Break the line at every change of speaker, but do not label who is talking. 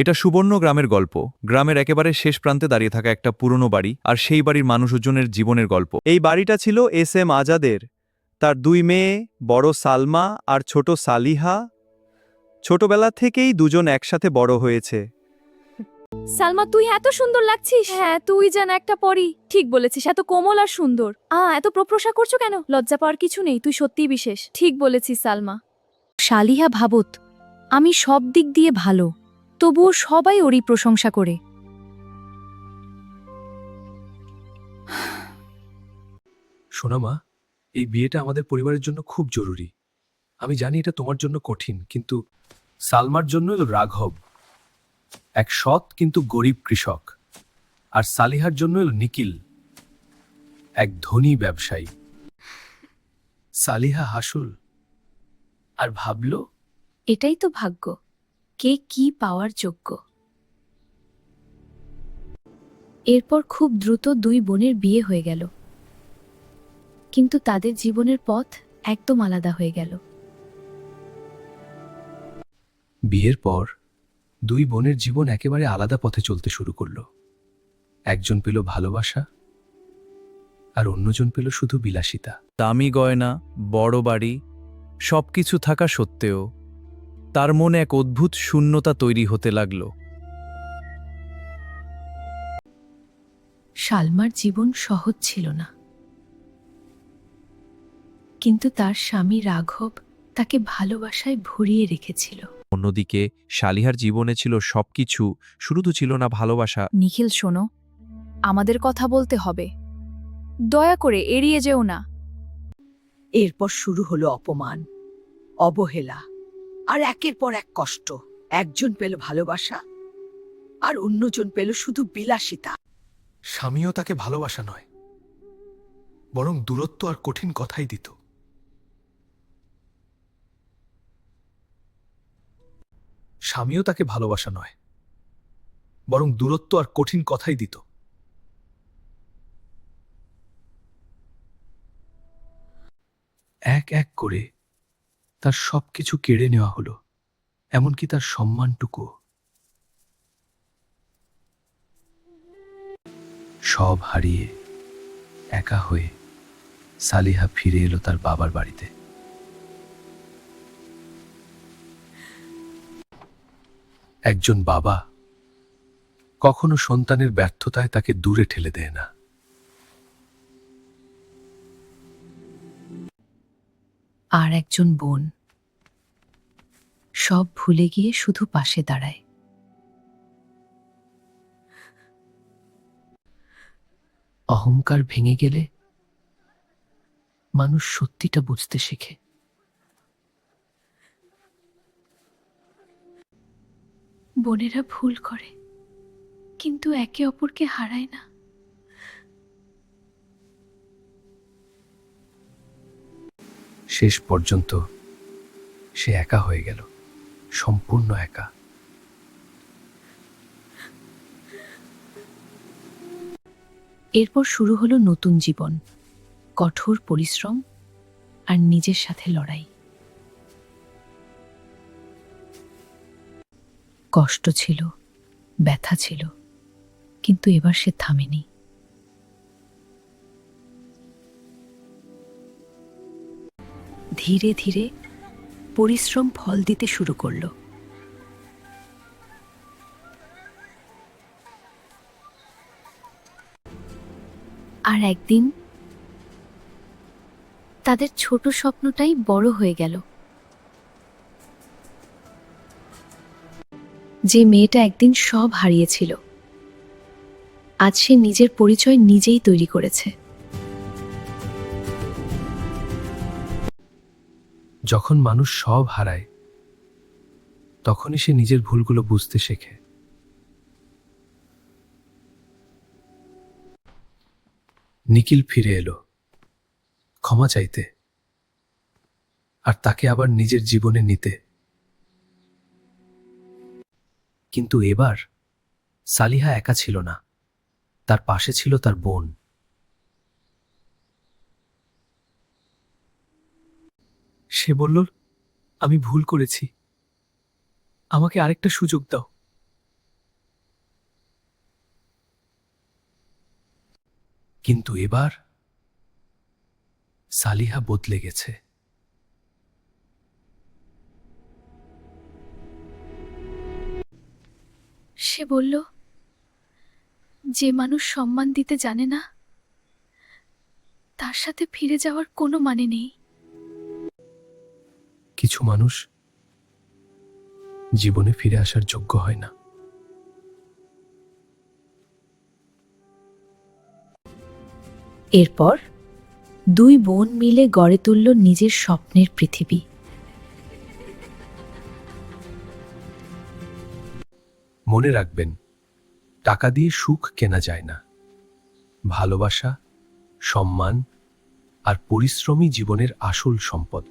এটা সুবর্ণ গ্রামের গল্প। গ্রামের একেবারে শেষ প্রান্তে দাঁড়িয়ে থাকা একটা পুরনো বাড়ি, আর সেই বাড়ির মানুষজনের জীবনের গল্প।
এই বাড়িটা ছিল এস এম আজাদের। তার দুই মেয়ে, বড় সালমা আর ছোট সালিহা। ছোটবেলা থেকেই দুজন একসাথে বড় হয়েছে।
সালমা, তুই এত সুন্দর লাগছিস। হ্যাঁ, তুই যেন একটা পরি। ঠিক বলেছিস, এত কোমল আর সুন্দর। এত প্রশংসা করছো কেন? লজ্জা পাওয়ার কিছু নেই, তুই সত্যিই বিশেষ। ঠিক বলেছিস সালমা। শালিহা ভাবত, আমি সব দিক দিয়ে ভালো, তবুও সবাই ওরই প্রশংসা করে।
শোনো মা, এই বিয়েটা আমাদের পরিবারের জন্য খুব জরুরি। আমি জানি এটা তোমার জন্য কঠিন, কিন্তু সালমার জন্য এলো রাঘব, এক সৎ কিন্তু গরিব কৃষক। আর সালিহার জন্য এলো নিখিল, এক ধনী ব্যবসায়ী। সালিহা হাসুল আর ভাবল,
এটাই তো ভাগ্য, কে কি পাওয়ার যোগ্য। এরপর খুব দ্রুত দুই বোনের বিয়ে হয়ে গেল, কিন্তু তাদের জীবনের পথ একদম আলাদা হয়ে গেল।
বিয়ের পর দুই বোনের জীবন একেবারে আলাদা পথে চলতে শুরু করলো। একজন পেল ভালোবাসা, আর অন্যজন পেল শুধু বিলাসিতা।
দামি গয়না, বড় বাড়ি, সবকিছু থাকা সত্ত্বেও তার মনে এক অদ্ভুত শূন্যতা তৈরি হতে লাগল।
সালমার জীবন সহজ ছিল না, কিন্তু তার স্বামী রাঘব তাকে ভালোবাসায় ভরিয়ে রেখেছিল।
অন্যদিকে শালিহার জীবনে ছিল সবকিছু, শুধু তো ছিল না ভালোবাসা।
নিখিল, শোনো, আমাদের কথা বলতে হবে, দয়া করে এড়িয়ে যেও না।
এরপর শুরু হলো অপমান, অবহেলা আর একের পর এক কষ্ট। একজন পেল ভালোবাসা, আর অন্যজন পেল শুধু বিলাসিতা।
স্বামীও তাকে ভালোবাসা নয়, বরং দূরত্ব আর কঠিন কথাই দিত। স্বামীও তাকে ভালোবাসা নয়, বরং দূরত্ব আর কঠিন কথাই দিত। এক এক করে তার সবকিছু কেড়ে নেওয়া হলো, এমনকি তার সম্মানটুকু। সব হারিয়ে একা হয়ে সালিহা ফিরে এলো তার বাবার বাড়িতে। একজন বাবা কখনো সন্তানের ব্যর্থতায় তাকে দূরে ঠেলে দেয় না।
আর একজন বোন সব ভুলে গিয়ে শুধু পাশে দাঁড়ায়।
অহংকার ভেঙে গেলে মানুষ সত্যিটা বুঝতে শেখে।
বোনেরা ভুল করে, কিন্তু একে অপরকে হারায় না।
শেষ পর্যন্ত সে একা হয়ে গেল, সম্পূর্ণ একা।
এরপর শুরু হলো নতুন জীবন, কঠোর পরিশ্রম আর নিজের সাথে লড়াই। কষ্ট ছিল, ব্যথা ছিল, কিন্তু এবার সে থামেনি। ধীরে ধীরে পরিশ্রম ফল দিতে শুরু করলো। আর একদিন তাদের ছোট স্বপ্নটাই বড় হয়ে গেল। যে মেয়েটা একদিন সব হারিয়েছিল, আজ সে নিজের পরিচয় নিজেই তৈরি করেছে।
যখন মানুষ সব হারায়, তখনই সে নিজের ভুলগুলো বুঝতে শেখে। নিখিল ফিরে এলো ক্ষমা চাইতে, আর তাকে আবার নিজের জীবনে নিতে। কিন্তু এবার সালিহা একা ছিল না, তার পাশে ছিল তার বোন। সে বলল, আমি ভুল করেছি, আমাকে আরেকটা সুযোগ দাও। কিন্তু এবার সালিহা বদলে গেছে।
সে বলল, যে মানুষ সম্মান দিতে জানে না তার সাথে ফিরে যাওয়ার কোনো মানে নেই।
কিছু মানুষ জীবনে ফিরে আসার যোগ্য হয় না।
এরপর দুই বোন মিলে গড়ে তুলল নিজের স্বপ্নের পৃথিবী।
মনে রাখবেন, টাকা দিয়ে সুখ কেনা যায় না। ভালোবাসা, সম্মান আর পরিশ্রমই জীবনের আসল সম্পদ।